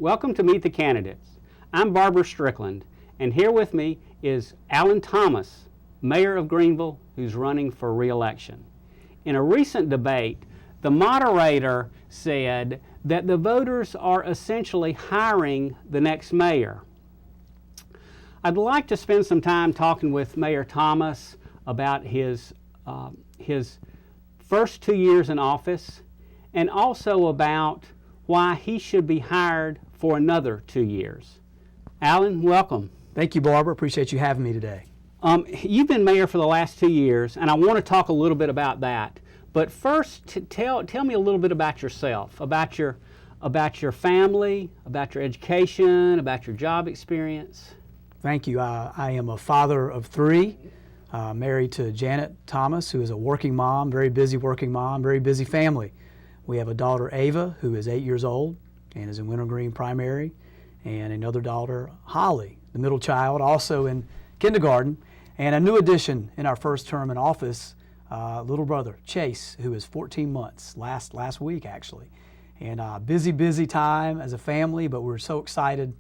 Welcome to Meet the Candidates. I'm Barbour Strickland, and here with me is Alan Thomas, Mayor of Greenville, who's running for re-election. In a recent debate, the moderator said that the voters are essentially hiring the next mayor. I'd like to spend some time talking with Mayor Thomas about his first 2 years in office, and also about why he should be hired for another 2 years. Alan, welcome. Thank you, Barbour. Appreciate you having me today. You've been mayor for the last 2 years, and I want to talk a little bit about that. But first, tell me a little bit about yourself, about your family, about your education, about your job experience. Thank you. I am a father of three, married to Janet Thomas, who is a working mom, very busy working mom, very busy family. We have a daughter, Ava, who is 8 years old and is in Wintergreen Primary, and another daughter, Holly, the middle child, also in kindergarten, and a new addition in our first term in office, little brother, Chase, who is 14 months, last week actually. And busy time as a family, but we're so excited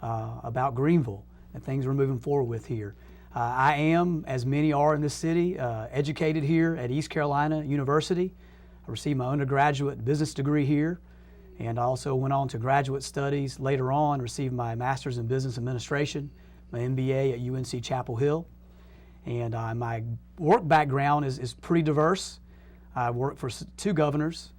about Greenville and things we're moving forward with here. I am, as many are in this city, educated here at East Carolina University. I received my undergraduate business degree here, and I also went on to graduate studies later on, received my master's in business administration, my MBA at UNC Chapel Hill. And my work background is pretty diverse. I worked for two governors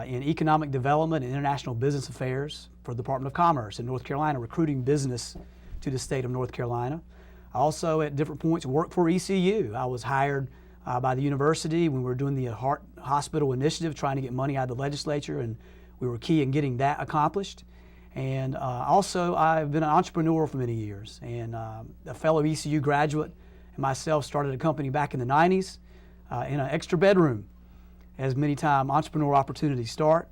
in economic development and international business affairs for the Department of Commerce in North Carolina, recruiting business to the state of North Carolina. I also, at different points, worked for ECU. I was hired by the university when we were doing the Heart Hospital Initiative, trying to get money out of the legislature, and we were key in getting that accomplished. And also, I've been an entrepreneur for many years, and a fellow ECU graduate and myself started a company back in the 90s in an extra bedroom, as many times entrepreneur opportunities start.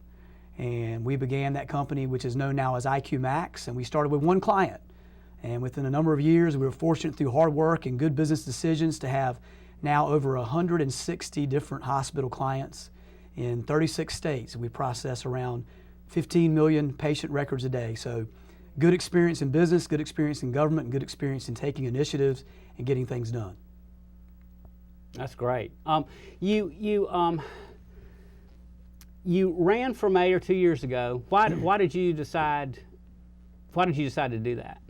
And we began that company, which is known now as IQ Max, and we started with one client. And within a number of years, we were fortunate through hard work and good business decisions to have now over 160 different hospital clients in 36 states. We process around 15 million patient records a day. So good experience in business, good experience in government, and good experience in taking initiatives and getting things done. That's great. You ran for mayor 2 years ago. Why did you decide to do that?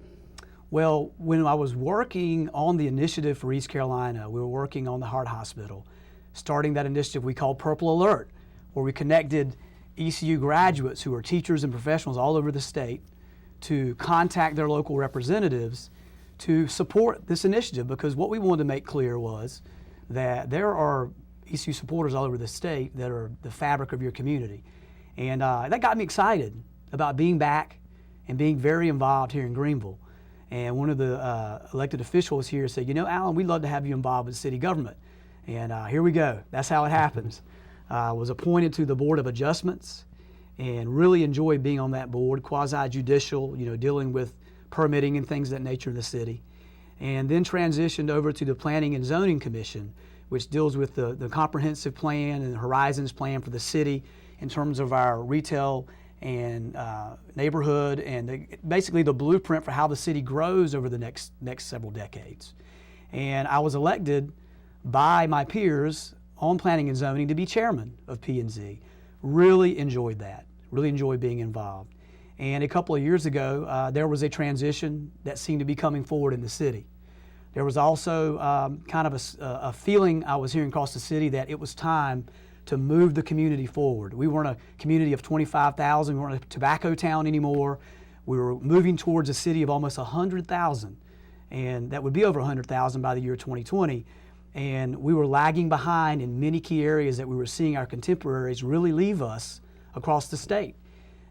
Well, when I was working on the initiative for East Carolina, we were working on the Heart Hospital, starting that initiative we called Purple Alert, where we connected ECU graduates who are teachers and professionals all over the state to contact their local representatives to support this initiative, because what we wanted to make clear was that there are ECU supporters all over the state that are the fabric of your community. And that got me excited about being back and being very involved here in Greenville. And one of the elected officials here said, you know, Alan, we'd love to have you involved with city government. And here we go. That's how it happens. I was appointed to the Board of Adjustments and really enjoyed being on that board, quasi-judicial, dealing with permitting and things of that nature in the city. And then transitioned over to the Planning and Zoning Commission, which deals with the comprehensive plan and Horizons plan for the city in terms of our retail and neighborhood, and basically the blueprint for how the city grows over the next several decades. And I was elected by my peers on planning and zoning to be chairman of P&Z. Really enjoyed that, really enjoyed being involved. And a couple of years ago, there was a transition that seemed to be coming forward in the city. There was also kind of a feeling I was hearing across the city that it was time to move the community forward. We weren't a community of 25,000, we weren't a tobacco town anymore. We were moving towards a city of almost 100,000, and that would be over 100,000 by the year 2020. And we were lagging behind in many key areas that we were seeing our contemporaries really leave us across the state.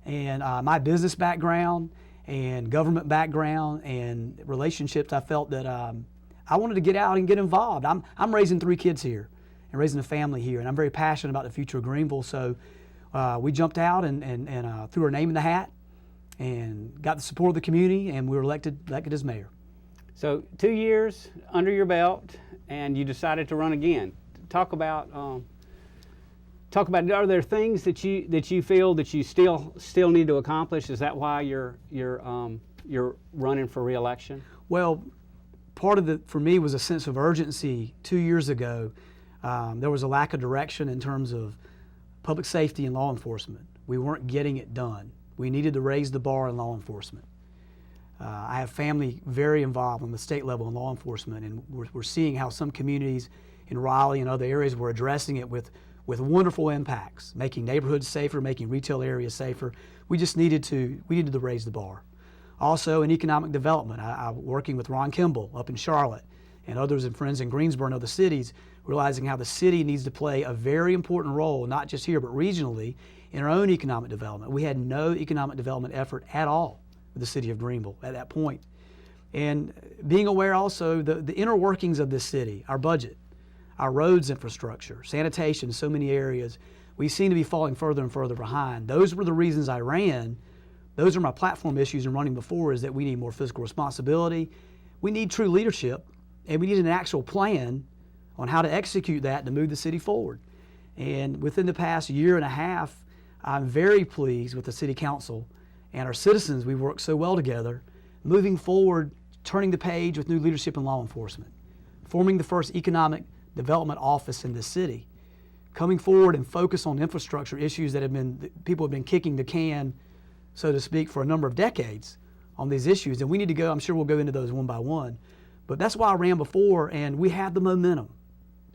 And my business background and government background and relationships, I felt that I wanted to get out and get involved. I'm raising 3 kids here and raising a family here, and I'm very passionate about the future of Greenville. So we jumped out and threw our name in the hat and got the support of the community, and we were elected as mayor. So 2 years under your belt, and you decided to run again. Talk about talk about, are there things that you feel that you still need to accomplish? Is that why you're running for re-election? Well, part of it for me was a sense of urgency 2 years ago. There was a lack of direction in terms of public safety and law enforcement. We weren't getting it done. We needed to raise the bar in law enforcement. I have family very involved on the state level in law enforcement, and we're seeing how some communities in Raleigh and other areas were addressing it with wonderful impacts, making neighborhoods safer, making retail areas safer. We needed to raise the bar. Also in economic development, I'm working with Ron Kimball up in Charlotte and others and friends in Greensboro and other cities, realizing how the city needs to play a very important role, not just here, but regionally, in our own economic development. We had no economic development effort at all with the city of Greenville at that point. And being aware also the inner workings of this city, our budget, our roads infrastructure, sanitation, so many areas, we seem to be falling further and further behind. Those were the reasons I ran. Those are my platform issues in running before, is that we need more fiscal responsibility. We need true leadership, and we need an actual plan on how to execute that to move the city forward. And within the past year and a half, I'm very pleased with the city council and our citizens. We've worked so well together, moving forward, turning the page with new leadership in law enforcement, forming the first economic development office in this city, coming forward and focus on infrastructure issues that people have been kicking the can, so to speak, for a number of decades on these issues. And we need to go, I'm sure we'll go into those one by one. But that's why I ran before, and we have the momentum.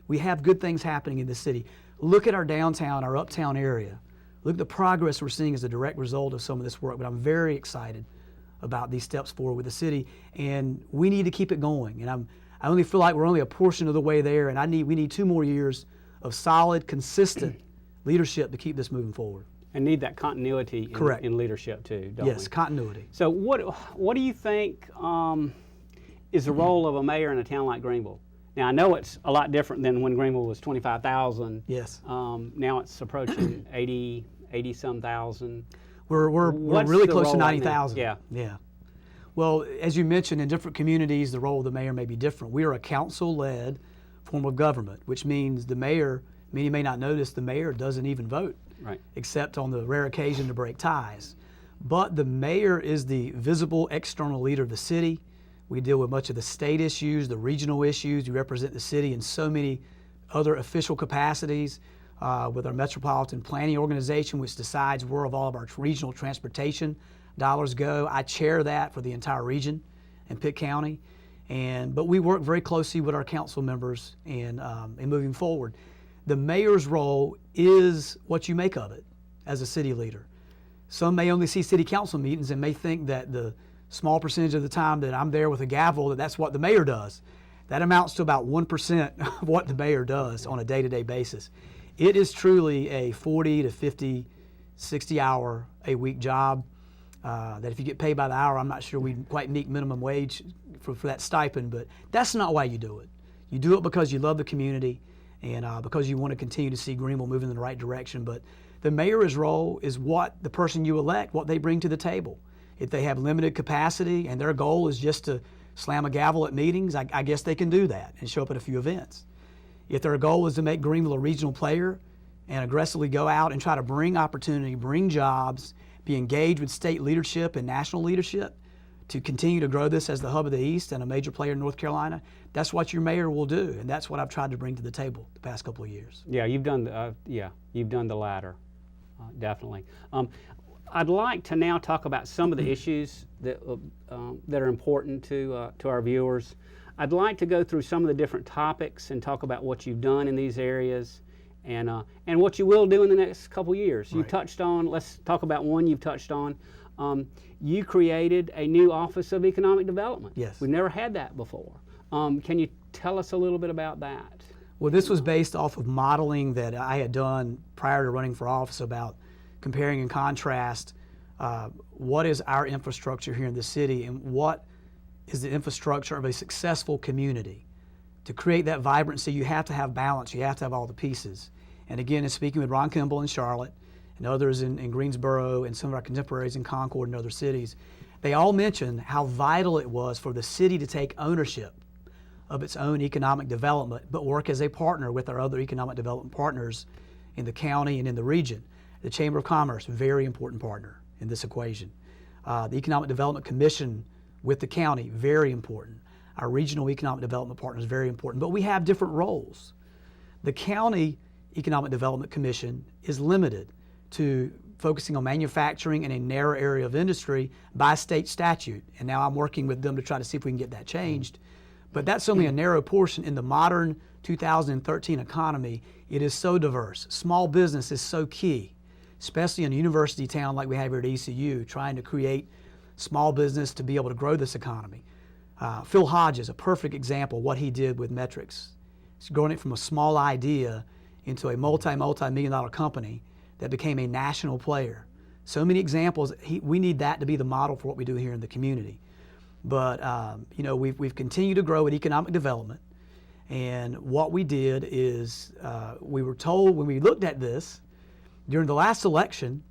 We have good things happening in this city. Look at our downtown, our uptown area. Look at the progress we're seeing as a direct result of some of this work. But I'm very excited about these steps forward with the city, and we need to keep it going. And I only feel like we're only a portion of the way there, and we need 2 more years of solid, consistent leadership to keep this moving forward. And need that continuity in leadership too, don't we? Yes, continuity. So what do you think is the role of a mayor in a town like Greenville? Now I know it's a lot different than when Greenville was 25,000. Yes. Now it's approaching 80 some thousand. We're really close to 90,000. Yeah. Yeah. Well, as you mentioned, in different communities, the role of the mayor may be different. We are a council-led form of government, which means the mayor, many may not notice, the mayor doesn't even vote, right, except on the rare occasion to break ties. But the mayor is the visible external leader of the city. We deal with much of the state issues, the regional issues. We represent the city in so many other official capacities with our Metropolitan Planning Organization, which decides where all of our regional transportation dollars go. I chair that for the entire region in Pitt County. But we work very closely with our council members in moving forward. The mayor's role is what you make of it as a city leader. Some may only see city council meetings and may think that the small percentage of the time that I'm there with a gavel, that's what the mayor does. That amounts to about 1% of what the mayor does on a day-to-day basis. It is truly a 40 to 50, 60 hour a week job that if you get paid by the hour, I'm not sure we quite meet minimum wage for that stipend, but that's not why you do it. You do it because you love the community and because you want to continue to see Greenville moving in the right direction. But the mayor's role is what the person you elect, what they bring to the table. If they have limited capacity and their goal is just to slam a gavel at meetings, I guess they can do that and show up at a few events. If their goal is to make Greenville a regional player and aggressively go out and try to bring opportunity, bring jobs, be engaged with state leadership and national leadership to continue to grow this as the hub of the East and a major player in North Carolina, that's what your mayor will do, and that's what I've tried to bring to the table the past couple of years. Yeah, you've done the latter, definitely. I'd like to now talk about some of the issues that are important to our viewers. I'd like to go through some of the different topics and talk about what you've done in these areas and what you will do in the next couple years. Right. You touched on, let's talk about one you've touched on. You created a new Office of Economic Development. Yes. We've never had that before. Can you tell us a little bit about that? Well, this was based off of modeling that I had done prior to running for office about comparing and contrast what is our infrastructure here in the city and what is the infrastructure of a successful community. To create that vibrancy, you have to have balance, you have to have all the pieces. And again, in speaking with Ron Kimball in Charlotte and others in Greensboro and some of our contemporaries in Concord and other cities, they all mentioned how vital it was for the city to take ownership of its own economic development, but work as a partner with our other economic development partners in the county and in the region. The Chamber of Commerce, very important partner in this equation. The Economic Development Commission with the county, very important. Our regional economic development partner is very important, but we have different roles. The County Economic Development Commission is limited to focusing on manufacturing in a narrow area of industry by state statute. And now I'm working with them to try to see if we can get that changed. But that's only a narrow portion. In the modern 2013 economy, it is so diverse. Small business is so key, especially in a university town like we have here at ECU, trying to create small business to be able to grow this economy. Phil Hodges, a perfect example of what he did with metrics. He's growing it from a small idea into a multi-million dollar company that became a national player. So many examples. We need that to be the model for what we do here in the community. But we've continued to grow at economic development, and what we did is we were told when we looked at this during the last election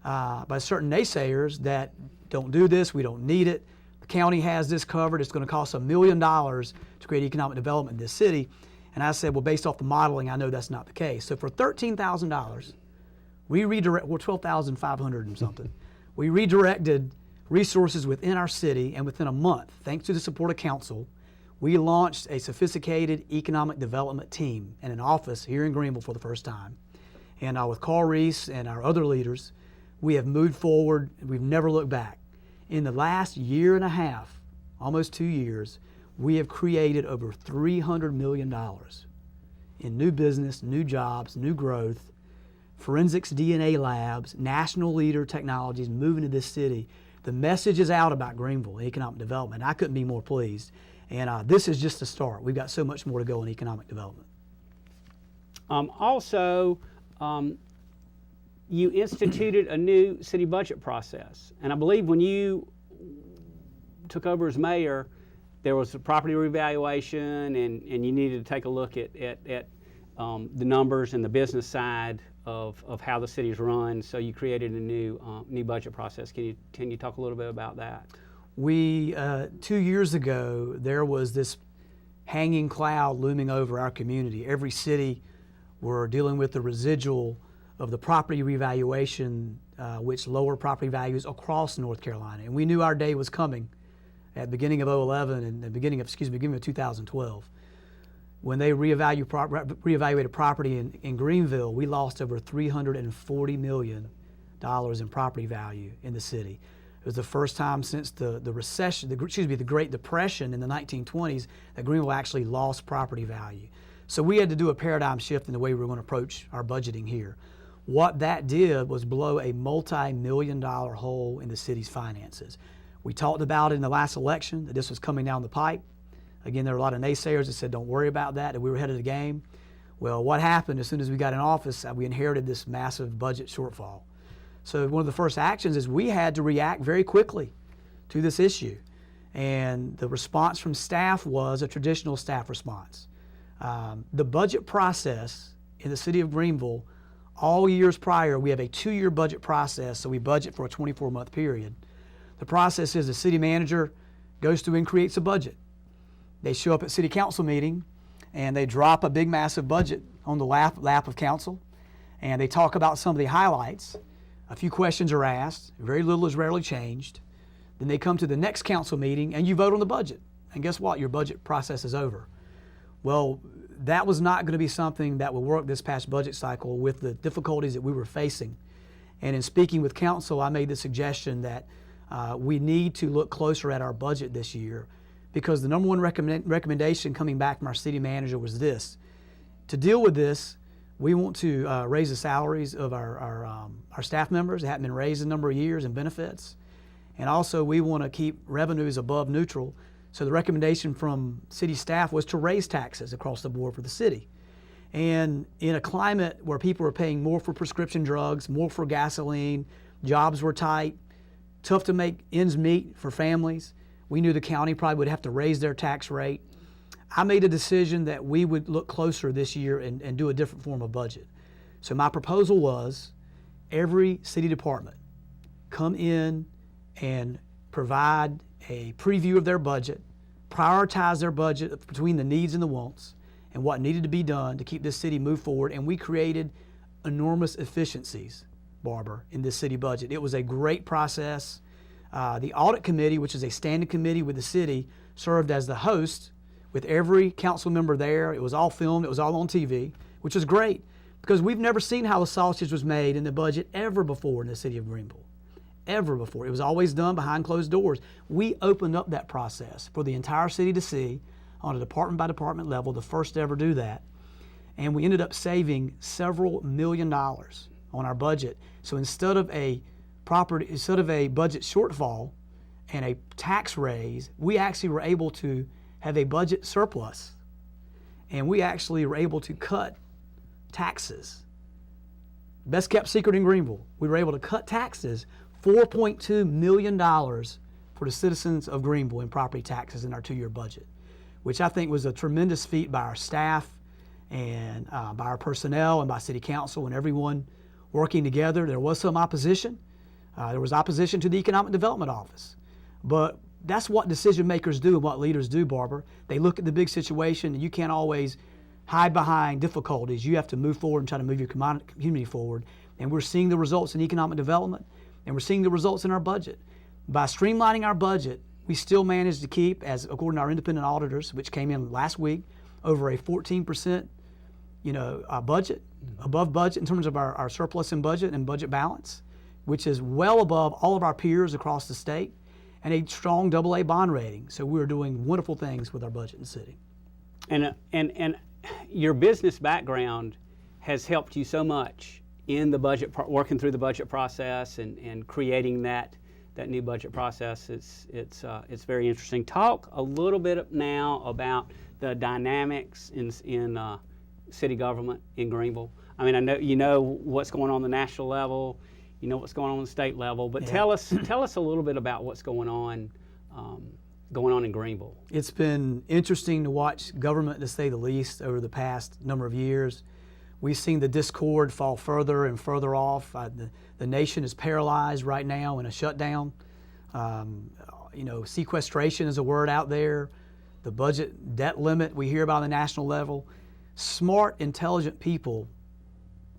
by certain naysayers that don't do this, we don't need it. The county has this covered. It's going to cost $1 million to create economic development in this city. And I said, well, based off the modeling, I know that's not the case. So for $13,000, we redirected, well, $12,500 and something. We redirected resources within our city, and within a month, thanks to the support of council, we launched a sophisticated economic development team and an office here in Greenville for the first time. And with Carl Reese and our other leaders, we have moved forward. We've never looked back. In the last year and a half, almost 2 years, we have created over $300 million in new business, new jobs, new growth, forensics DNA labs, national leader technologies moving to this city. The message is out about Greenville, economic development. I couldn't be more pleased. And this is just the start. We've got so much more to go in economic development. You instituted a new city budget process. And I believe when you took over as mayor, there was a property revaluation, and you needed to take a look at the numbers and the business side of how the city's run. So you created a new budget process. Can you talk a little bit about that? We 2 years ago, there was this hanging cloud looming over our community. Every city were dealing with the residual of the property revaluation, which lowered property values across North Carolina. And we knew our day was coming at the beginning of 2011 and the beginning of 2012. When they reevaluated property in Greenville, we lost over $340 million in property value in the city. It was the first time since the Great Depression in the 1920s that Greenville actually lost property value. So we had to do a paradigm shift in the way we were going to approach our budgeting here. What that did was blow a multi-million-dollar hole in the city's finances. We talked about it in the last election, that this was coming down the pipe. Again, there were a lot of naysayers that said, don't worry about that we were ahead of the game. Well, what happened as soon as we got in office, we inherited this massive budget shortfall. So one of the first actions is we had to react very quickly to this issue. And the response from staff was a traditional staff response. The budget process in the city of Greenville, all years prior, we have a 2-year budget process, so we budget for a 24-month period. The process is the city manager goes through and creates a budget. They show up at city council meeting and they drop a big massive budget on the lap of council, and they talk about some of the highlights. A few questions are asked, very little is rarely changed. Then they come to the next council meeting and you vote on the budget. And guess what? Your budget process is over. Well, that was not going to be something that would work this past budget cycle with the difficulties that we were facing. And in speaking with council, I made the suggestion that we need to look closer at our budget this year, because the number one recommendation coming back from our city manager was this: to deal with this, we want to raise the salaries of our staff members. It hadn't been raised in a number of years, and benefits. And also we want to keep revenues above neutral. So the recommendation from city staff was to raise taxes across the board for the city. And in a climate where people were paying more for prescription drugs, more for gasoline, jobs were tight, tough to make ends meet for families, we knew the county probably would have to raise their tax rate. I made a decision that we would look closer this year and do a different form of budget. So my proposal was every city department come in and provide a preview of their budget, prioritize their budget between the needs and the wants and what needed to be done to keep this city move forward. And we created enormous efficiencies, Barbour, in this city budget. It was a great process. The audit committee, which is a standing committee with the city, served as the host with every council member there. It was all filmed, it was all on TV, which was great because we've never seen how the sausage was made in the budget ever before in the city of Greenville. Ever before. It was always done behind closed doors. We opened up that process for the entire city to see on a department by department level, the first to ever do that. And we ended up saving several $1 million on our budget. So instead of a budget shortfall and a tax raise, we actually were able to have a budget surplus. And we actually were able to cut taxes. Best kept secret in Greenville. We were able to cut taxes $4.2 million for the citizens of Greenville in property taxes in our 2-year budget, which I think was a tremendous feat by our staff and by our personnel and by City Council and everyone working together. There was some opposition. There was opposition to the Economic Development Office. But that's what decision makers do and what leaders do, Barbour. They look at the big situation, and you can't always hide behind difficulties. You have to move forward and try to move your community forward. And we're seeing the results in economic development, and we're seeing the results in our budget. By streamlining our budget, we still managed to keep, as according to our independent auditors, which came in last week, over a 14% budget, above budget in terms of our surplus in budget and budget balance, which is well above all of our peers across the state, and a strong AA bond rating. So we're doing wonderful things with our budget in the city. And your business background has helped you so much in the budget, working through the budget process and creating that new budget process. It's very interesting. Talk a little bit now about the dynamics in city government in Greenville. I mean, I know you know what's going on the national level, you know what's going on the state level, but tell us a little bit about what's going on in Greenville. It's been interesting to watch government, to say the least, over the past number of years. We've seen the discord fall further and further off. The nation is paralyzed right now in a shutdown. Sequestration is a word out there. The budget debt limit we hear about on the national level. Smart, intelligent people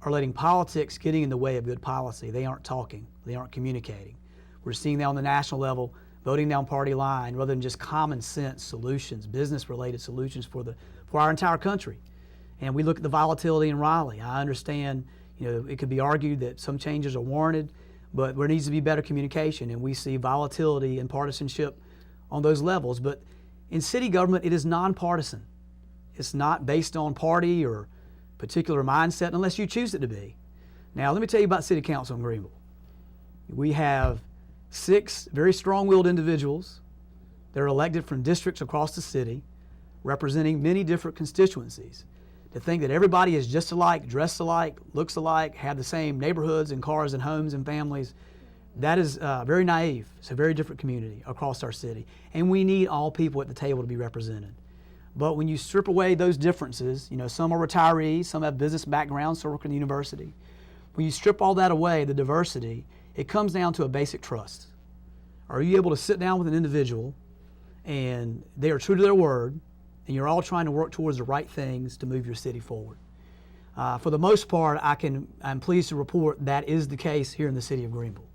are letting politics getting in the way of good policy. They aren't talking. They aren't communicating. We're seeing that on the national level, voting down party line rather than just common sense solutions, business-related solutions for our entire country. And we look at the volatility in Raleigh. I understand, it could be argued that some changes are warranted, but there needs to be better communication, and we see volatility and partisanship on those levels. But in city government, it is nonpartisan. It's not based on party or particular mindset unless you choose it to be. Now, let me tell you about City Council in Greenville. We have 6 very strong-willed individuals that are elected from districts across the city, representing many different constituencies. To think that everybody is just alike, dressed alike, looks alike, have the same neighborhoods and cars and homes and families, that is very naive. It's a very different community across our city. And we need all people at the table to be represented. But when you strip away those differences, some are retirees, some have business backgrounds, some work in the university. When you strip all that away, the diversity, it comes down to a basic trust. Are you able to sit down with an individual and they are true to their word, and you're all trying to work towards the right things to move your city forward? For the most part, I'm pleased to report that is the case here in the city of Greenville.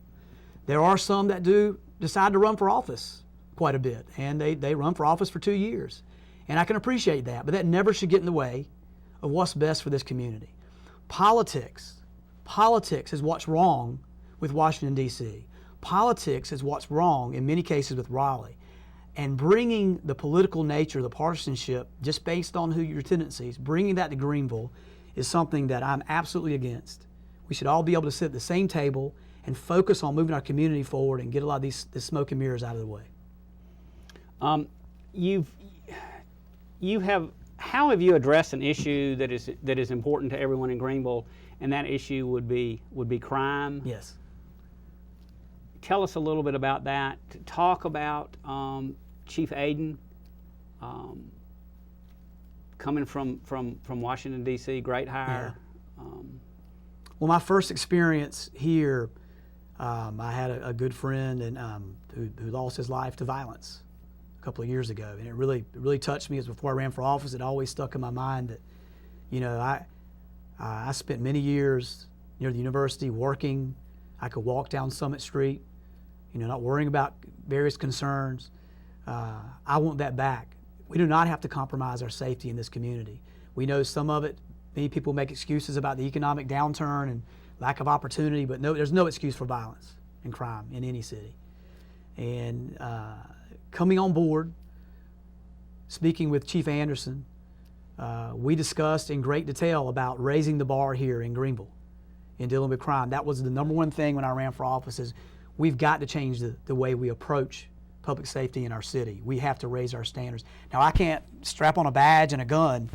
There are some that do decide to run for office quite a bit, and they run for office for 2 years. And I can appreciate that, but that never should get in the way of what's best for this community. Politics is what's wrong with Washington, D.C. Politics is what's wrong in many cases with Raleigh. And bringing the political nature, the partisanship, just based on your tendencies, bringing that to Greenville is something that I'm absolutely against. We should all be able to sit at the same table and focus on moving our community forward and get a lot of these smoke and mirrors out of the way. How have you addressed an issue that is important to everyone in Greenville, and that issue would be crime? Yes. Tell us a little bit about that. Talk about Chief Aiden coming from Washington, D.C., great hire. Yeah. Well, my first experience here, I had a good friend and who lost his life to violence a couple of years ago, and it really touched me. As before I ran for office, it always stuck in my mind that, I I spent many years near the university working. I could walk down Summit Street, not worrying about various concerns. I want that back. We do not have to compromise our safety in this community. We know some of it, many people make excuses about the economic downturn and lack of opportunity, but no, there's no excuse for violence and crime in any city. And coming on board, speaking with Chief Anderson, we discussed in great detail about raising the bar here in Greenville in dealing with crime. That was the number one thing when I ran for office is we've got to change the way we approach public safety in our city. We have to raise our standards. Now, I can't strap on a badge and a gun,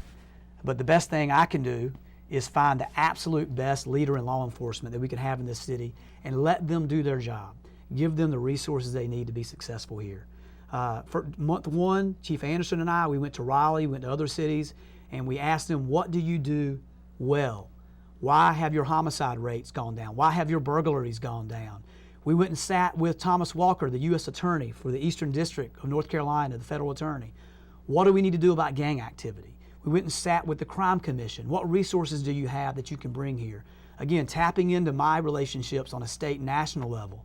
but the best thing I can do is find the absolute best leader in law enforcement that we can have in this city and let them do their job. Give them the resources they need to be successful here. For month one, Chief Anderson and I, we went to Raleigh, went to other cities, and we asked them, what do you do well? Why have your homicide rates gone down? Why have your burglaries gone down? We went and sat with Thomas Walker, the U.S. Attorney for the Eastern District of North Carolina, the federal attorney. What do we need to do about gang activity? We went and sat with the Crime Commission. What resources do you have that you can bring here? Again, tapping into my relationships on a state and national level.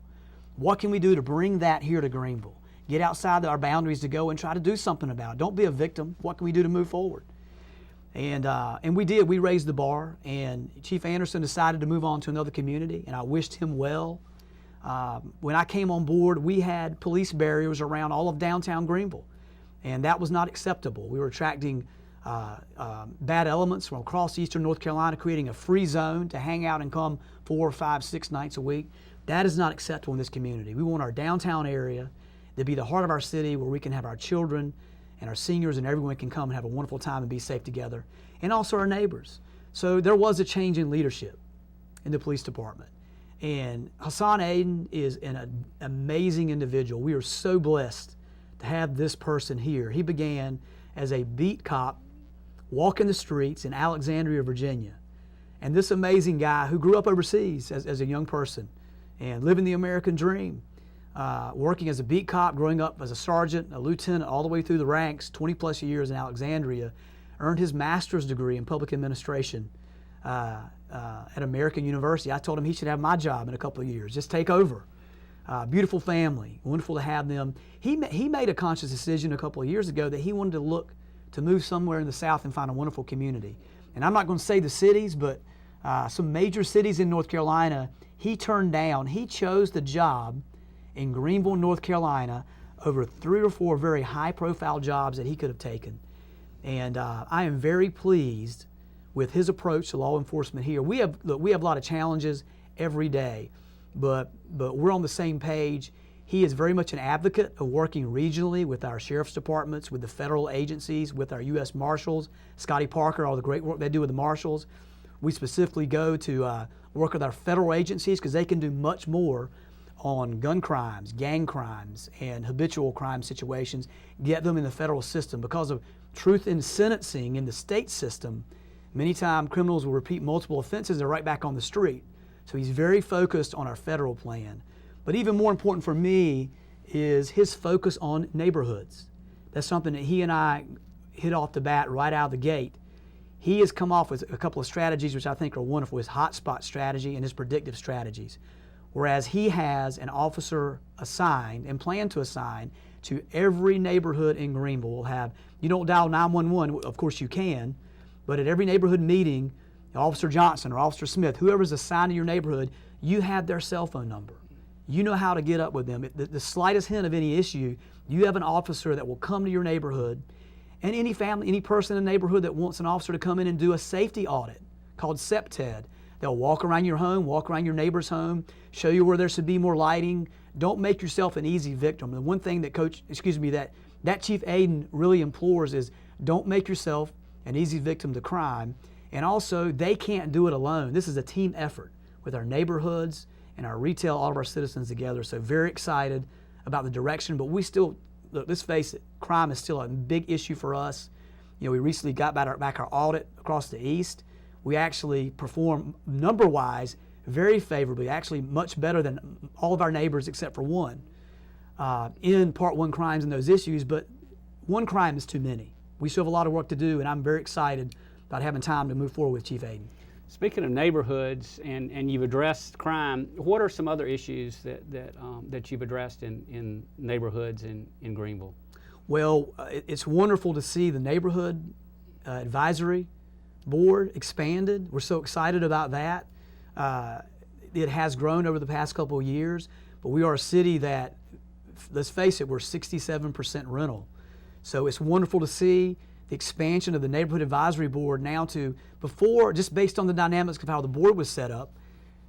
What can we do to bring that here to Greenville? Get outside our boundaries to go and try to do something about it. Don't be a victim. What can we do to move forward? And we did. We raised the bar, and Chief Anderson decided to move on to another community, and I wished him well. When I came on board, we had police barriers around all of downtown Greenville, and that was not acceptable. We were attracting bad elements from across eastern North Carolina, creating a free zone to hang out and come 4, 5, 6 nights a week. That is not acceptable in this community. We want our downtown area to be the heart of our city where we can have our children and our seniors and everyone can come and have a wonderful time and be safe together, and also our neighbors. So there was a change in leadership in the police department. And Hassan Aden is an amazing individual. We are so blessed to have this person here. He began as a beat cop walking the streets in Alexandria, Virginia. And this amazing guy who grew up overseas as a young person and living the American dream, working as a beat cop, growing up as a sergeant, a lieutenant, all the way through the ranks, 20 plus years in Alexandria, earned his master's degree in public administration at American University. I told him he should have my job in a couple of years, just take over. Beautiful family, wonderful to have them. He made a conscious decision a couple of years ago that he wanted to move somewhere in the South and find a wonderful community. And I'm not going to say the cities, but some major cities in North Carolina, he turned down. He chose the job in Greenville, North Carolina, over 3 or 4 very high-profile jobs that he could have taken. And I am very pleased with his approach to law enforcement here. We have a lot of challenges every day, but we're on the same page. He is very much an advocate of working regionally with our sheriff's departments, with the federal agencies, with our U.S. Marshals, Scotty Parker, all the great work they do with the Marshals. We specifically go to work with our federal agencies because they can do much more on gun crimes, gang crimes, and habitual crime situations, get them in the federal system. Because of truth in sentencing in the state system, many times criminals will repeat multiple offenses, they're right back on the street. So he's very focused on our federal plan. But even more important for me is his focus on neighborhoods. That's something that he and I hit off the bat right out of the gate. He has come off with a couple of strategies which I think are wonderful, his hotspot strategy and his predictive strategies. Whereas he has an officer assigned and plan to assign to every neighborhood in Greenville. Will have, you don't dial 911, of course you can, but at every neighborhood meeting, Officer Johnson or Officer Smith, whoever's assigned to your neighborhood, you have their cell phone number. You know how to get up with them. The slightest hint of any issue, you have an officer that will come to your neighborhood, and any family, any person in the neighborhood that wants an officer to come in and do a safety audit called SEPTED. They'll walk around your home, walk around your neighbor's home, show you where there should be more lighting. Don't make yourself an easy victim. The one thing that that Chief Aden really implores is don't make yourself an easy victim to crime. And also, they can't do it alone. This is a team effort with our neighborhoods and our retail, all of our citizens together. So very excited about the direction, but we still, look, let's face it, crime is still a big issue for us. You know, we recently got back our audit across the East. We actually perform number-wise very favorably, actually much better than all of our neighbors except for one in Part 1 crimes and those issues, but one crime is too many. We still have a lot of work to do, and I'm very excited about having time to move forward with Chief Aden. Speaking of neighborhoods, and you've addressed crime, what are some other issues that you've addressed in neighborhoods in Greenville? Well, it's wonderful to see the neighborhood advisory board expanded. We're so excited about that. It has grown over the past couple of years, but we are a city that, let's face it, we're 67% rental. So it's wonderful to see the expansion of the neighborhood advisory board now to, before, just based on the dynamics of how the board was set up,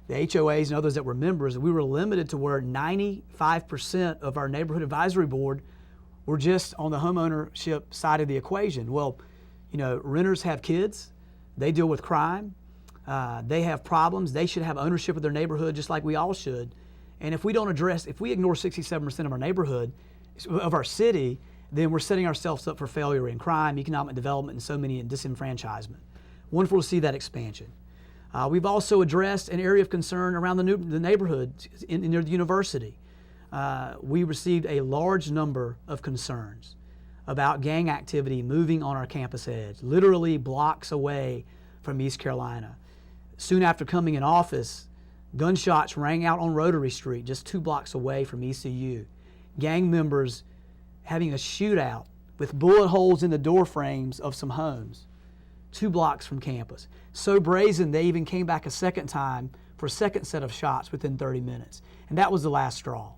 the HOAs and others that were members, we were limited to where 95% of our neighborhood advisory board were just on the homeownership side of the equation. Well, you know, renters have kids, they deal with crime, they have problems, they should have ownership of their neighborhood just like we all should. And if we don't address, if we ignore 67% of our neighborhood, of our city, then we're setting ourselves up for failure in crime, economic development, and so many in disenfranchisement. Wonderful to see that expansion. We've also addressed an area of concern around the neighborhood near the university. We received a large number of concerns about gang activity moving on our campus edge, literally blocks away from East Carolina. Soon after coming in office, gunshots rang out on Rotary Street, just 2 blocks away from ECU. Gang members having a shootout with bullet holes in the door frames of some homes, 2 blocks from campus. So brazen, they even came back a second time for a second set of shots within 30 minutes. And that was the last straw.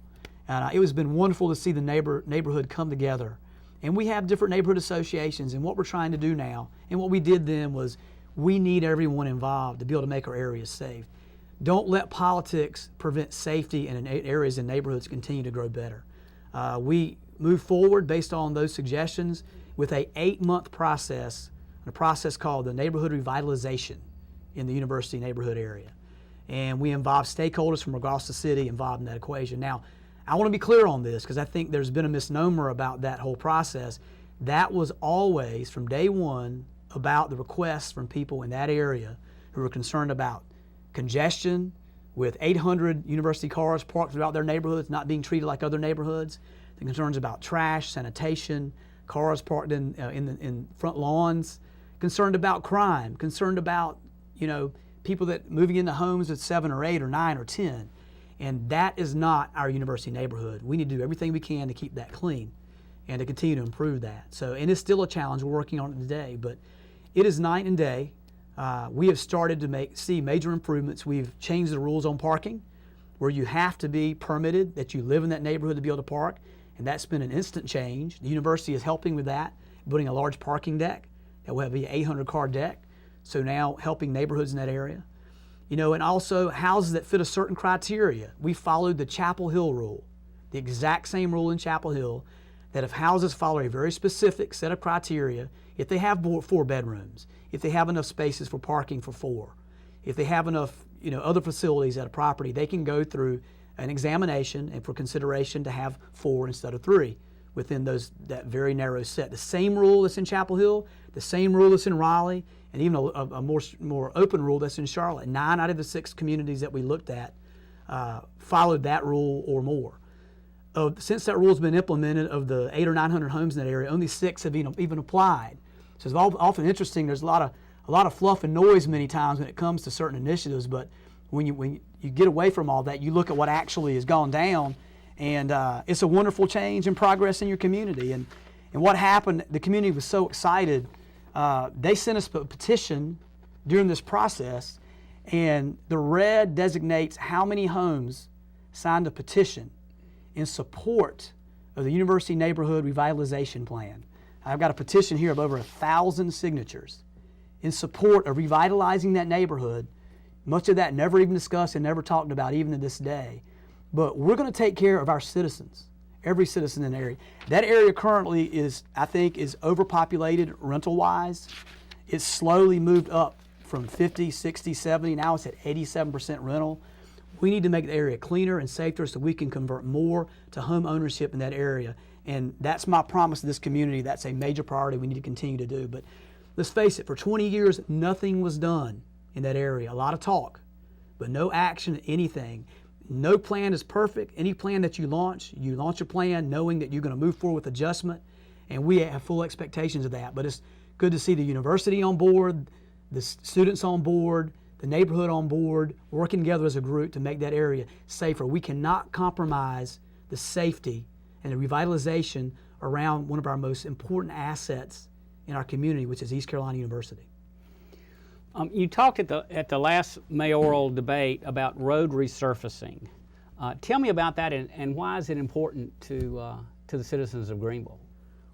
And it has been wonderful to see the neighborhood come together. And we have different neighborhood associations, and what we're trying to do now, and what we did then was, we need everyone involved to be able to make our areas safe. Don't let politics prevent safety in areas and neighborhoods continue to grow better. We move forward based on those suggestions with a 8-month process, a process called the neighborhood revitalization in the university neighborhood area. And we involve stakeholders from across the city involved in that equation. Now, I want to be clear on this because I think there's been a misnomer about that whole process. That was always, from day one, about the requests from people in that area who were concerned about congestion with 800 university cars parked throughout their neighborhoods not being treated like other neighborhoods, the concerns about trash, sanitation, cars parked in front lawns, concerned about crime, concerned about, you know, people that moving into homes at 7 or 8 or 9 or 10. And that is not our university neighborhood. We need to do everything we can to keep that clean and to continue to improve that. So, and it's still a challenge. We're working on it today, but it is night and day. We have started to see major improvements. We've changed the rules on parking, where you have to be permitted, that you live in that neighborhood to be able to park, and that's been an instant change. The university is helping with that, building a large parking deck that will be an 800-car deck, so now helping neighborhoods in that area. You know, and also houses that fit a certain criteria. We followed the Chapel Hill rule, the exact same rule in Chapel Hill, that if houses follow a very specific set of criteria, if they have 4 bedrooms, if they have enough spaces for parking for 4, if they have enough, you know, other facilities at a property, they can go through an examination and for consideration to have 4 instead of 3 within that very narrow set. The same rule that's in Chapel Hill, the same rule that's in Raleigh, and even a more open rule that's in Charlotte. 9 out of the 6 communities that we looked at followed that rule or more. Since that rule has been implemented, of the 800 or 900 homes in that area, only 6 have even applied. So it's often interesting. There's a lot of fluff and noise many times when it comes to certain initiatives, but when you get away from all that, you look at what actually has gone down, and it's a wonderful change and progress in your community. And what happened, the community was so excited. They sent us a petition during this process, and the red designates how many homes signed a petition in support of the University Neighborhood Revitalization Plan. I've got a petition here of over 1,000 signatures in support of revitalizing that neighborhood. Much of that never even discussed and never talked about even to this day. But we're going to take care of our citizens, every citizen in the area. That area currently is, I think, is overpopulated rental-wise. It's slowly moved up from 50, 60, 70. Now it's at 87% rental. We need to make the area cleaner and safer so we can convert more to home ownership in that area. And that's my promise to this community. That's a major priority we need to continue to do. But let's face it, for 20 years, nothing was done in that area. A lot of talk, but no action, anything. No plan is perfect. Any plan that you launch a plan knowing that you're going to move forward with adjustment, and we have full expectations of that. But it's good to see the university on board, the students on board, the neighborhood on board, working together as a group to make that area safer. We cannot compromise the safety and the revitalization around one of our most important assets in our community, which is East Carolina University. You talked at the last mayoral debate about road resurfacing. Tell me about that, and why is it important to the citizens of Greenville?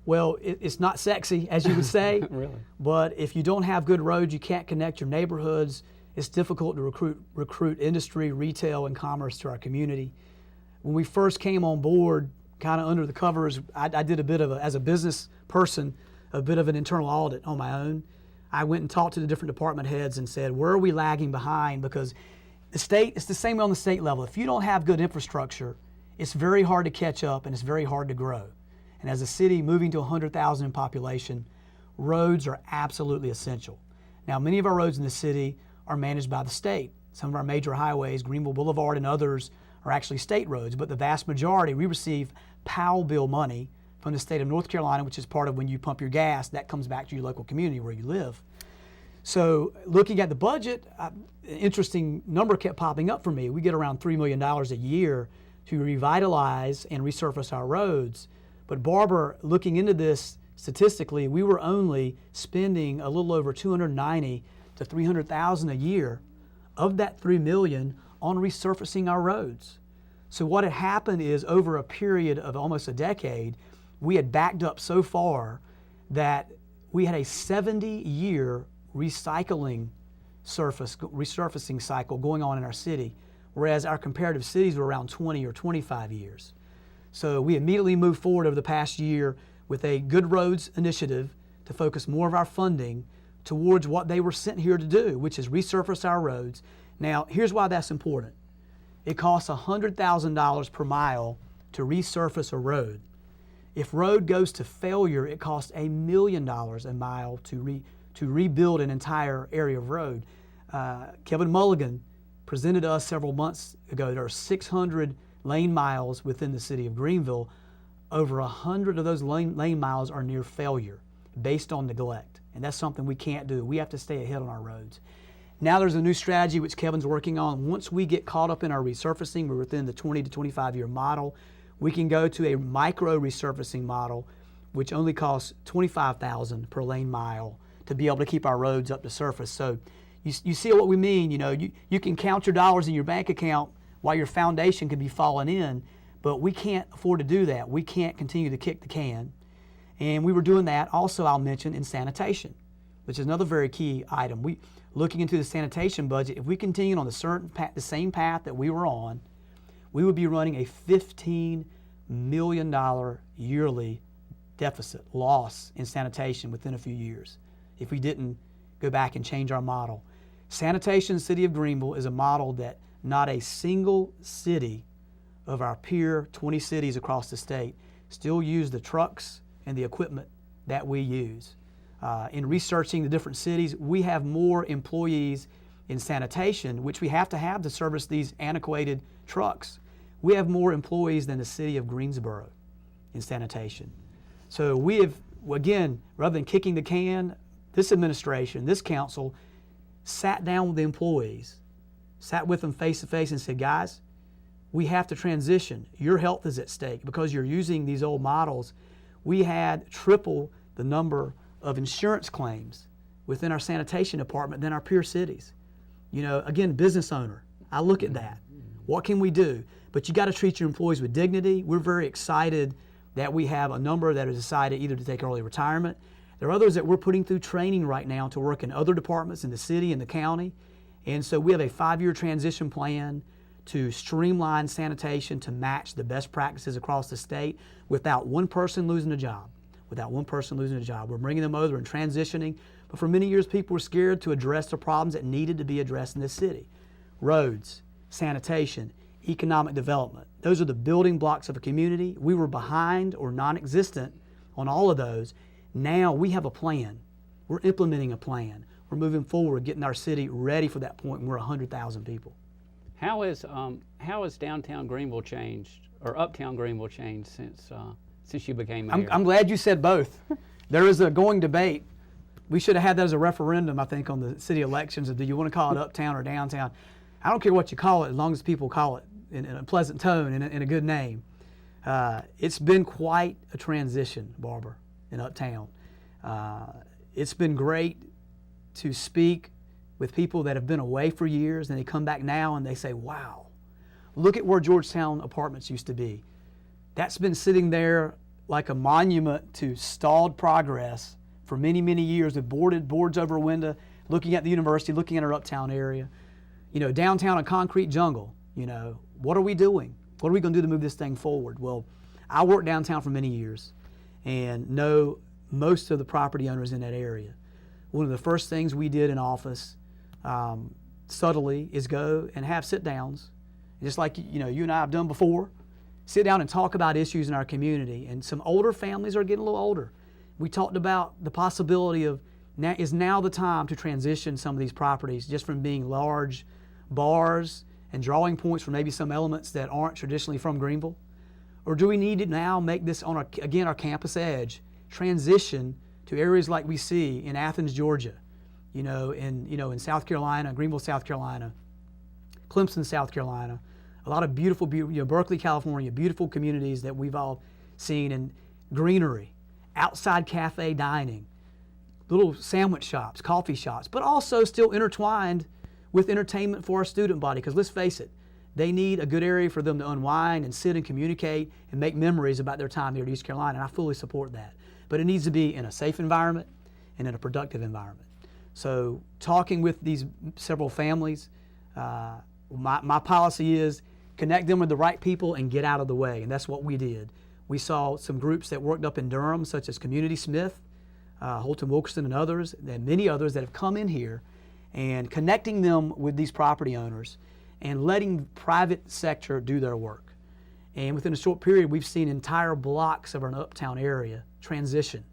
Well, it's not sexy, as you would say. Really? But if you don't have good roads, you can't connect your neighborhoods. It's difficult to recruit industry, retail, and commerce to our community. When we first came on board, kind of under the covers, I did as a business person, a bit of an internal audit on my own. I went and talked to the different department heads and said, where are we lagging behind? Because it's the same on the state level. If you don't have good infrastructure, it's very hard to catch up and it's very hard to grow. And as a city moving to 100,000 in population, roads are absolutely essential. Now, many of our roads in the city are managed by the state. Some of our major highways, Greenville Boulevard and others, are actually state roads, but the vast majority, we receive POW bill money from the state of North Carolina, which is part of when you pump your gas, that comes back to your local community where you live. So looking at the budget, an interesting number kept popping up for me. We get around $3 million a year to revitalize and resurface our roads. But Barbour, looking into this statistically, we were only spending a little over $290,000 to $300,000 a year of that $3 million on resurfacing our roads. So what had happened is over a period of almost a decade, we had backed up so far that we had a 70-year resurfacing cycle going on in our city, whereas our comparative cities were around 20 or 25 years. So we immediately moved forward over the past year with a Good Roads initiative to focus more of our funding towards what they were sent here to do, which is resurface our roads. Now, here's why that's important. It costs $100,000 per mile to resurface a road. If road goes to failure, it costs $1 million a mile to rebuild an entire area of road. Kevin Mulligan presented us several months ago. There are 600 lane miles within the city of Greenville. Over 100 of those lane miles are near failure based on neglect, and that's something we can't do. We have to stay ahead on our roads. Now there's a new strategy which Kevin's working on. Once we get caught up in our resurfacing, we're within the 20 to 25 year model, we can go to a micro resurfacing model which only costs $25,000 per lane mile to be able to keep our roads up to surface. So you see what we mean. You can count your dollars in your bank account while your foundation could be falling in, but we can't afford to do that. We can't continue to kick the can. And we were doing that also, I'll mention, in sanitation, which is another very key item. Looking into the sanitation budget, if we continued on the same path that we were on, we would be running a $15 million yearly deficit loss in sanitation within a few years if we didn't go back and change our model. Sanitation City of Greenville is a model that not a single city of our peer 20 cities across the state still use the trucks and the equipment that we use. In researching the different cities, we have more employees in sanitation, which we have to service these antiquated trucks. We have more employees than the city of Greensboro in sanitation. So we have, again, rather than kicking the can, this administration, this council, sat down with the employees, sat with them face to face and said, guys, we have to transition. Your health is at stake because you're using these old models. We had triple the number of insurance claims within our sanitation department than our peer cities. Again, business owner, I look at that. What can we do? But you got to treat your employees with dignity. We're very excited that we have a number that have decided either to take early retirement. There are others that we're putting through training right now to work in other departments in the city and the county. And so we have a 5-year transition plan to streamline sanitation to match the best practices across the state without one person losing a job. We're bringing them over and transitioning. But for many years, people were scared to address the problems that needed to be addressed in this city. Roads, sanitation, economic development. Those are the building blocks of a community. We were behind or non-existent on all of those. Now we have a plan. We're implementing a plan. We're moving forward, getting our city ready for that point when we're 100,000 people. How has downtown Greenville changed, or uptown Greenville changed since you became mayor? I'm glad you said both. There is a going debate We should have had that as a referendum, I think, on the city elections of do you want to call it uptown or downtown. I don't care what you call it as long as people call it in a pleasant tone and in a good name. It's been quite a transition, Barbour, in uptown. It's been great to speak with people that have been away for years and they come back now and they say, wow, look at where Georgetown Apartments used to be. That's been sitting there like a monument to stalled progress for many, many years with boards over a window, looking at the university, looking at our uptown area. You know, downtown a concrete jungle. You know, what are we doing? What are we going to do to move this thing forward? Well, I worked downtown for many years and know most of the property owners in that area. One of the first things we did in office, subtly, is go and have sit-downs, just like you and I have done before. Sit down and talk about issues in our community. And some older families are getting a little older. We talked about the possibility of is now the time to transition some of these properties just from being large bars and drawing points for maybe some elements that aren't traditionally from Greenville? Or do we need to now make this on our campus edge transition to areas like we see in Athens, Georgia, in South Carolina, Greenville, South Carolina, Clemson, South Carolina, a lot of beautiful, Berkeley, California, beautiful communities that we've all seen, and greenery, outside cafe dining, little sandwich shops, coffee shops, but also still intertwined with entertainment for our student body, because let's face it, they need a good area for them to unwind and sit and communicate and make memories about their time here at East Carolina, and I fully support that. But it needs to be in a safe environment and in a productive environment. So talking with these several families, my policy is connect them with the right people and get out of the way, and that's what we did. We saw some groups that worked up in Durham, such as Community Smith, Holton Wilkerson and others, and many others that have come in here, and connecting them with these property owners and letting the private sector do their work. And within a short period, we've seen entire blocks of our uptown area transition.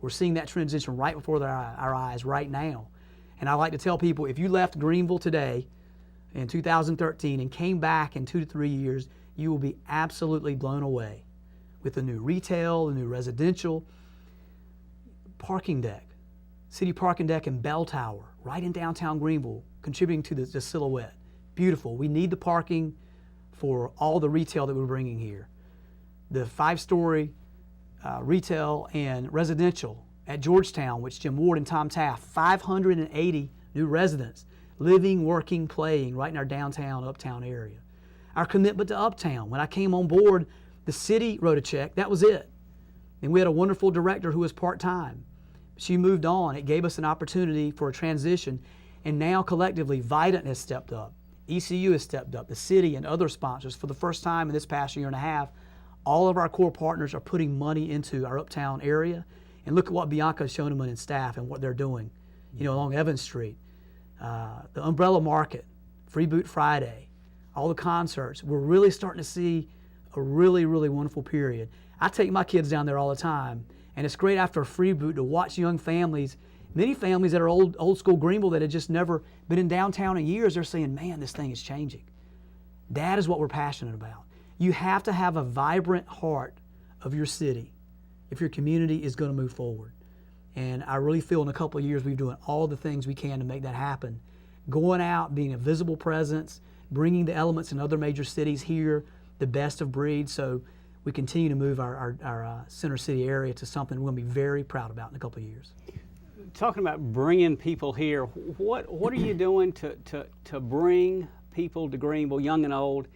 We're seeing that transition right before our eyes right now. And I like to tell people, if you left Greenville today in 2013 and came back in 2 to 3 years, you will be absolutely blown away with the new retail, the new residential, parking deck, city parking deck and bell tower right in downtown Greenville, contributing to the silhouette. Beautiful. We need the parking for all the retail that we're bringing here. The 5-story retail and residential at Georgetown, which Jim Ward and Tom Taft, 580 new residents living, working, playing right in our downtown, uptown area. Our commitment to uptown. When I came on board, the city wrote a check. That was it. And we had a wonderful director who was part-time. She moved on. It gave us an opportunity for a transition. And now collectively, Vidant has stepped up. ECU has stepped up. The city and other sponsors, for the first time in this past year and a half, all of our core partners are putting money into our uptown area. And look at what Bianca Schoeneman and staff and what they're doing, along Evans Street. The Umbrella Market, Free Boot Friday, all the concerts. We're really starting to see a really, really wonderful period. I take my kids down there all the time, and it's great after a free boot to watch young families, many families that are old school Greenville that had just never been in downtown in years. They're saying, man, this thing is changing. That is what we're passionate about. You have to have a vibrant heart of your city if your community is going to move forward. And I really feel in a couple of years we're doing all the things we can to make that happen. Going out, being a visible presence, bringing the elements in other major cities here, the best of breed. So we continue to move our Center City area to something we're going to be very proud about in a couple of years. Talking about bringing people here, what are you doing to bring people to Greenville, young and old,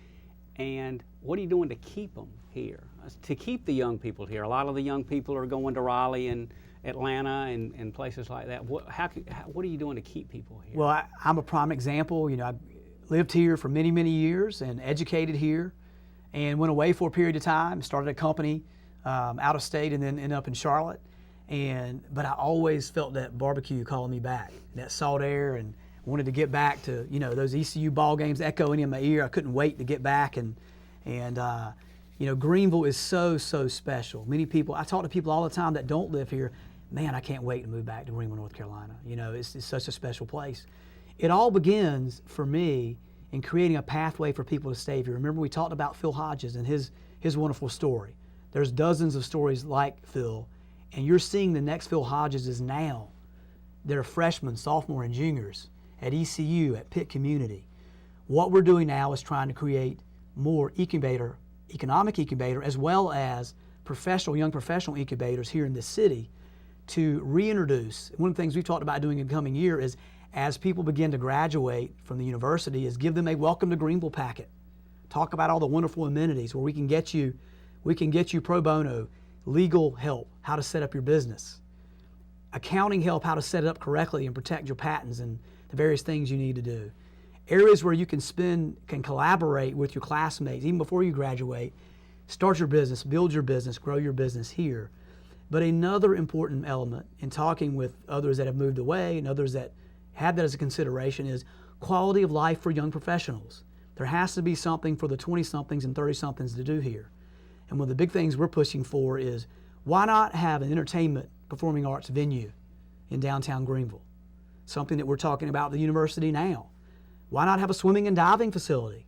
and what are you doing to keep them here, to keep the young people here? A lot of the young people are going to Raleigh and Atlanta and places like that. What are you doing to keep people here? Well, I'm a prime example. I lived here for many, many years and educated here, and went away for a period of time, started a company out of state, and then ended up in Charlotte. But I always felt that barbecue calling me back, that salt air, and wanted to get back to those ECU ball games echoing in my ear. I couldn't wait to get back, and Greenville is so special. Many people, I talk to people all the time that don't live here. Man, I can't wait to move back to Greenville, North Carolina. It's such a special place. It all begins for me in creating a pathway for people to stay here. Remember, we talked about Phil Hodges and his wonderful story. There's dozens of stories like Phil, and you're seeing the next Phil Hodges is now that are freshmen, sophomore, and juniors at ECU, at Pitt Community. What we're doing now is trying to create more economic incubator, as well as young professional incubators here in this city to reintroduce. One of the things we've talked about doing in the coming year is, as people begin to graduate from the university, is give them a welcome to Greenville packet. Talk about all the wonderful amenities where we can get you pro bono, legal help, how to set up your business, accounting help, how to set it up correctly and protect your patents and the various things you need to do. Areas where you can collaborate with your classmates even before you graduate, start your business, build your business, grow your business here. But another important element in talking with others that have moved away and others that have that as a consideration is quality of life for young professionals. There has to be something for the 20-somethings and 30-somethings to do here. And one of the big things we're pushing for is, why not have an entertainment performing arts venue in downtown Greenville? Something that we're talking about at the university now. Why not have a swimming and diving facility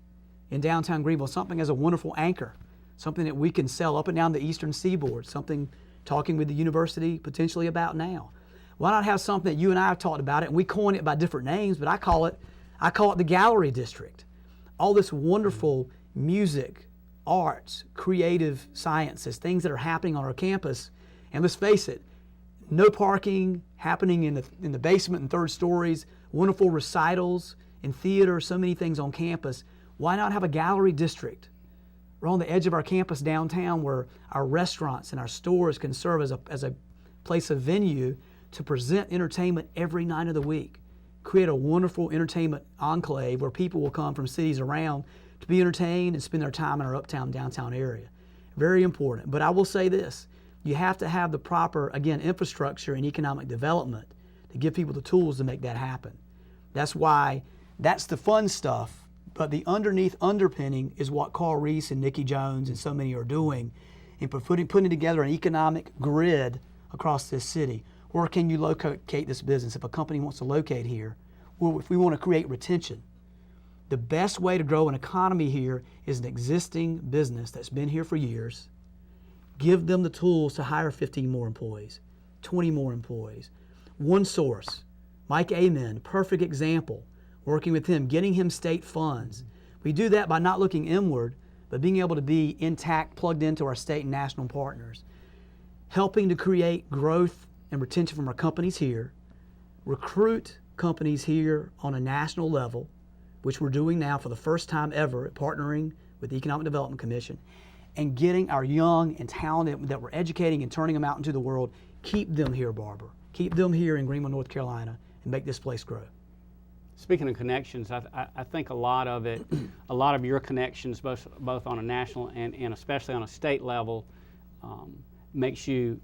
in downtown Greenville? Something as a wonderful anchor, something that we can sell up and down the eastern seaboard, something talking with the university potentially about now. Why not have something that you and I have talked about it, and we coin it by different names, but I call it the Gallery District. All this wonderful music, arts, creative sciences, things that are happening on our campus. And let's face it, no parking happening in the basement and third stories, wonderful recitals and theater, so many things on campus. Why not have a gallery district? We're on the edge of our campus downtown where our restaurants and our stores can serve as a place of venue to present entertainment every night of the week. Create a wonderful entertainment enclave where people will come from cities around to be entertained and spend their time in our uptown, downtown area. Very important. But I will say this, you have to have the proper, again, infrastructure and economic development to give people the tools to make that happen. That's why, that's the fun stuff, but the underpinning is what Carl Reese and Nikki Jones and so many are doing in putting together an economic grid across this city. Where can you locate this business? If a company wants to locate here, or if we want to create retention, the best way to grow an economy here is an existing business that's been here for years. Give them the tools to hire 15 more employees, 20 more employees. One source, Mike Amen, perfect example, working with him, getting him state funds. We do that by not looking inward, but being able to be intact, plugged into our state and national partners. Helping to create growth and retention from our companies here, recruit companies here on a national level, which we're doing now for the first time ever, partnering with the Economic Development Commission, and getting our young and talented that we're educating and turning them out into the world, keep them here, Barbour. Keep them here in Greenville, North Carolina, and make this place grow. Speaking of connections, I think a lot of your connections, both on a national and especially on a state level, makes you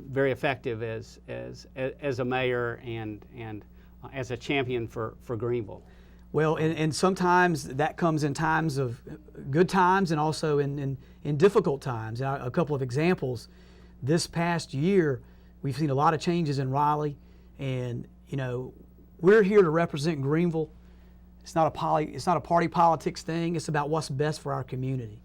very effective as a mayor and as a champion for Greenville. Well, and sometimes that comes in times of good times and also in difficult times. A couple of examples. This past year, we've seen a lot of changes in Raleigh, and we're here to represent Greenville. It's not a party politics thing. It's about what's best for our community.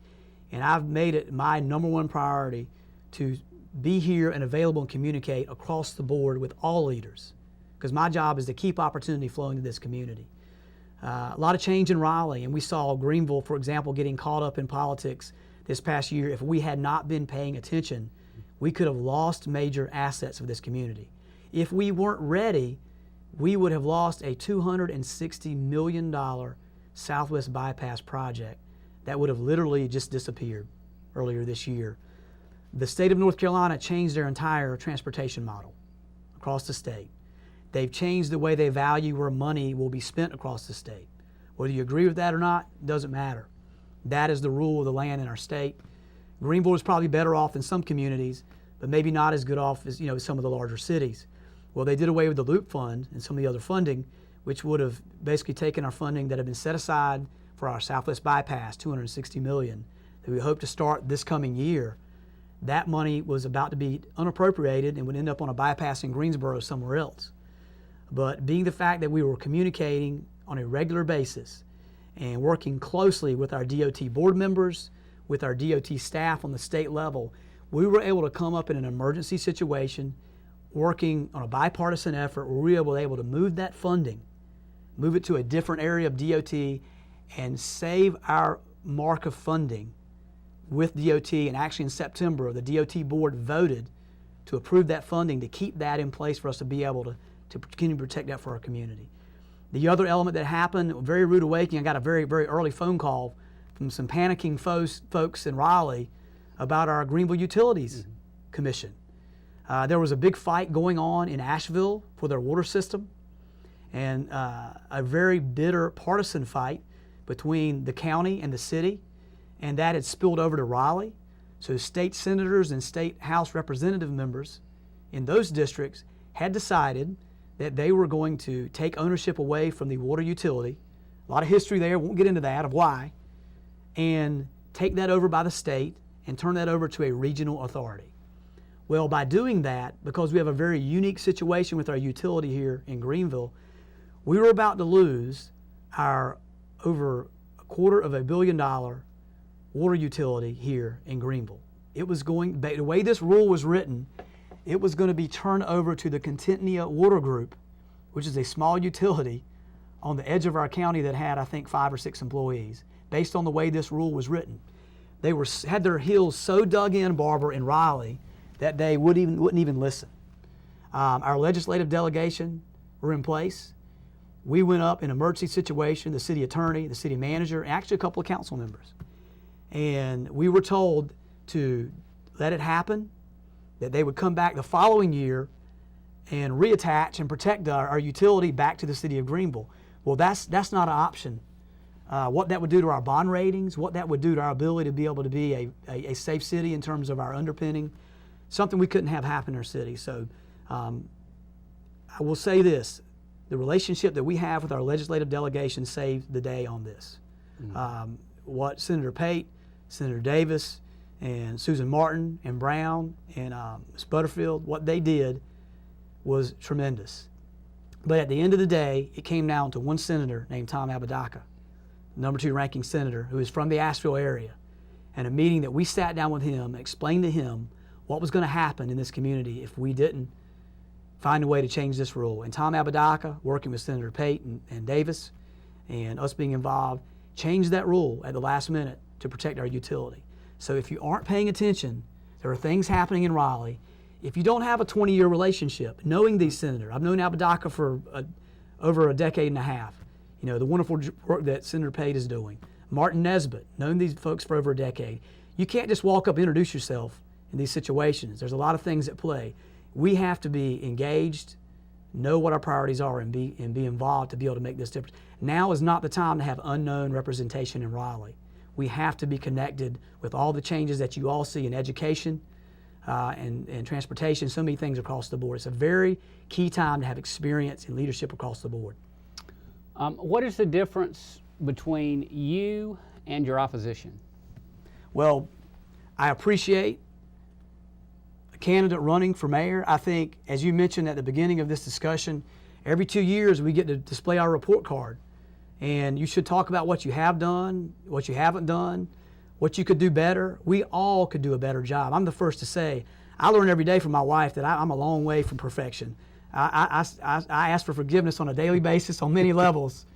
And I've made it my number one priority to be here and available and communicate across the board with all leaders, because my job is to keep opportunity flowing to this community. A lot of change in Raleigh, and we saw Greenville, for example, getting caught up in politics this past year. If we had not been paying attention, we could have lost major assets of this community. If we weren't ready, we would have lost a $260 million Southwest Bypass project that would have literally just disappeared earlier this year. The state of North Carolina changed their entire transportation model across the state. They've changed the way they value where money will be spent across the state. Whether you agree with that or not, doesn't matter. That is the rule of the land in our state. Greenville is probably better off than some communities, but maybe not as good off as some of the larger cities. Well, they did away with the Loop Fund and some of the other funding, which would have basically taken our funding that had been set aside for our Southwest Bypass, $260 million, that we hope to start this coming year. That money was about to be unappropriated and would end up on a bypass in Greensboro somewhere else. But being the fact that we were communicating on a regular basis and working closely with our DOT board members, with our DOT staff on the state level, we were able to come up in an emergency situation, working on a bipartisan effort where we were able to move that funding, move it to a different area of DOT, and save our mark of funding with DOT. And actually in September, the DOT board voted to approve that funding to keep that in place for us to be able to continue to protect that for our community. The other element that happened, a very rude awakening, I got a very, very early phone call from some panicking folks in Raleigh about our Greenville Utilities Commission. There was a big fight going on in Asheville for their water system, and a very bitter partisan fight between the county and the city, and that had spilled over to Raleigh. So state senators and state House representative members in those districts had decided that they were going to take ownership away from the water utility. A lot of history there, won't get into that of why, and take that over by the state and turn that over to a regional authority. Well, by doing that, because we have a very unique situation with our utility here in Greenville, we were about to lose our over $250 million water utility here in Greenville. It was going, the way this rule was written, it was going to be turned over to the Contentnia Water Group, which is a small utility on the edge of our county that had, I think, 5 or 6 employees, based on the way this rule was written. They had their heels so dug in, Barbour and Raleigh, that they wouldn't even listen. Our legislative delegation were in place. We went up in an emergency situation, the city attorney, the city manager, and actually a couple of council members. And we were told to let it happen, that they would come back the following year and reattach and protect our utility back to the city of Greenville. Well, that's not an option. What that would do to our bond ratings, what that would do to our ability to be able to be a safe city in terms of our underpinning, something we couldn't have happen in our city. So I will say this, the relationship that we have with our legislative delegation saved the day on this. What Senator Pate, Senator Davis, and Susan Martin and Brown and Ms. Butterfield, what they did was tremendous. But at the end of the day, it came down to one senator named Tom Apodaca, number 2 ranking senator, who is from the Asheville area, and a meeting that we sat down with him and explained to him what was going to happen in this community if we didn't find a way to change this rule. And Tom Apodaca, working with Senator Pate and Davis and us being involved, changed that rule at the last minute to protect our utility. So if you aren't paying attention, there are things happening in Raleigh. If you don't have a 20-year relationship, knowing these senators, I've known Apodaca for over a decade and a half. You know, the wonderful work that Senator Pate is doing. Martin Nesbitt, known these folks for over a decade. You can't just walk up and introduce yourself in these situations. There's a lot of things at play. We have to be engaged, know what our priorities are, and be involved to be able to make this difference. Now is not the time to have unknown representation in Raleigh. We have to be connected with all the changes that you all see in education and transportation, so many things across the board. It's a very key time to have experience and leadership across the board. What is the difference between you and your opposition? Well, I appreciate a candidate running for mayor. I think, as you mentioned at the beginning of this discussion, every 2 years we get to display our report card. And you should talk about what you have done, what you haven't done, what you could do better. We all could do a better job. I'm the first to say, I learn every day from my wife that I'm a long way from perfection. I ask for forgiveness on a daily basis on many levels.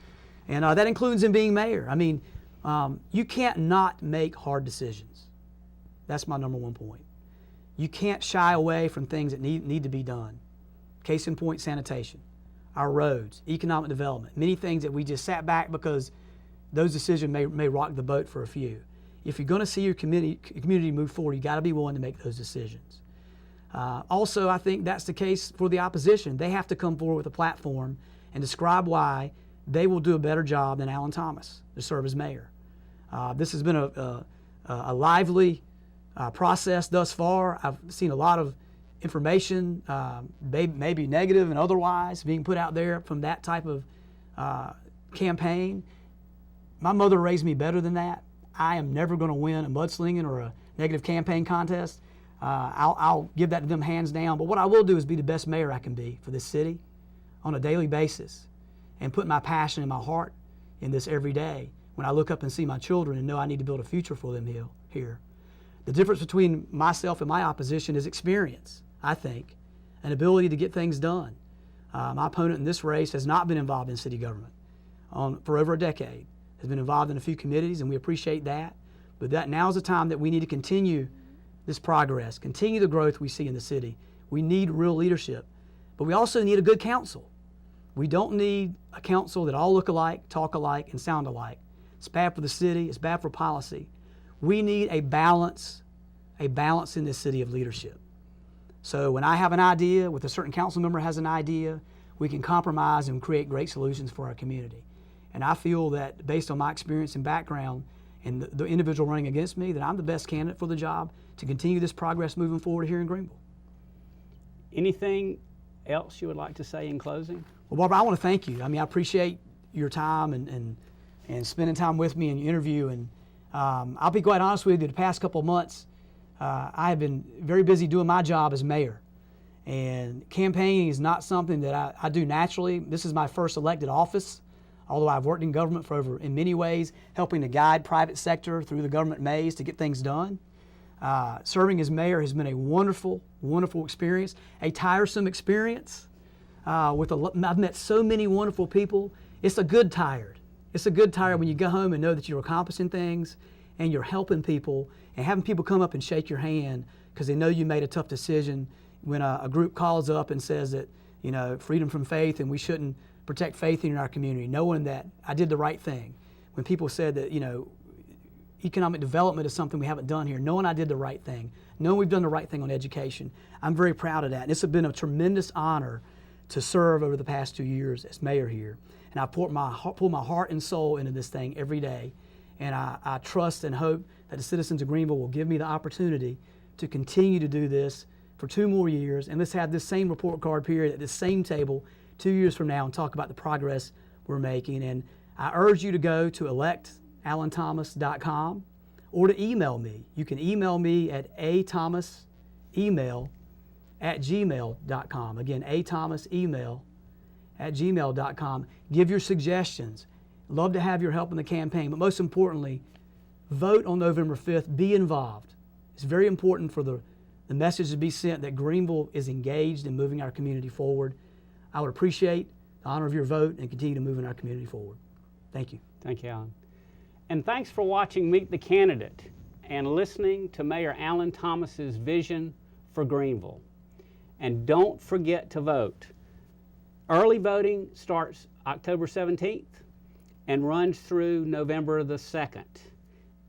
And that includes in being mayor. I mean, you can't not make hard decisions. That's my number one point. You can't shy away from things that need to be done. Case in point, sanitation, our roads, economic development, many things that we just sat back because those decisions may rock the boat for a few. If you're going to see your community move forward, you got to be willing to make those decisions. Also, I think that's the case for the opposition. They have to come forward with a platform and describe why they will do a better job than Alan Thomas to serve as mayor. This has been a lively process thus far. I've seen a lot of information, maybe negative and otherwise, being put out there from that type of campaign. My mother raised me better than that. I am never going to win a mudslinging or a negative campaign contest. I'll give that to them hands down. But what I will do is be the best mayor I can be for this city on a daily basis and put my passion and my heart in this every day when I look up and see my children and know I need to build a future for them here. The difference between myself and my opposition is experience, I think. an ability to get things done. My opponent in this race has not been involved in city government for over a decade, has been involved in a few committees, and we appreciate that. But that now is the time that we need to continue this progress, continue the growth we see in the city. We need real leadership, but we also need a good council. We don't need a council that all look alike, talk alike, and sound alike. It's bad for the city, it's bad for policy. We need a balance in this city of leadership. So when I have an idea, with a certain council member has an idea, we can compromise and create great solutions for our community. And I feel that based on my experience and background and the individual running against me, that I'm the best candidate for the job to continue this progress moving forward here in Greenville. Anything else you would like to say in closing? Well, Barbara, I want to thank you. I mean, I appreciate your time and spending time with me in your interview. And I'll be quite honest with you, the past couple of months, I have been very busy doing my job as mayor. And campaigning is not something that I do naturally. This is my first elected office, although I've worked in government in many ways, helping to guide private sector through the government maze to get things done. Serving as mayor has been a wonderful, wonderful experience, a tiresome experience. I've met so many wonderful people. It's a good tired. It's a good tired when you go home and know that you're accomplishing things and you're helping people and having people come up and shake your hand because they know you made a tough decision. When a group calls up and says that, you know, freedom from faith and we shouldn't protect faith in our community, knowing that I did the right thing. When people said that, you know, economic development is something we haven't done here, knowing I did the right thing, knowing we've done the right thing on education, I'm very proud of that. And it's been a tremendous honor to serve over the past 2 years as mayor here. And I pull my heart and soul into this thing every day. And I trust and hope that the citizens of Greenville will give me the opportunity to continue to do this for 2 more years. And let's have this same report card period at this same table 2 years from now and talk about the progress we're making. And I urge you to go to electalanthomas.com or to email me. You can email me at athomasemail@gmail.com. Again, athomasemail@gmail.com. Give your suggestions. Love to have your help in the campaign, but most importantly, vote on November 5th. Be involved. It's very important for the message to be sent that Greenville is engaged in moving our community forward. I would appreciate the honor of your vote and continue to move in our community forward. Thank you. Thank you, Alan. And thanks for watching Meet the Candidate and listening to Mayor Alan Thomas's vision for Greenville. And don't forget to vote. Early voting starts October 17th and runs through November the 2nd.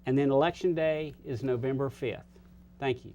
And then Election Day is November 5th. Thank you.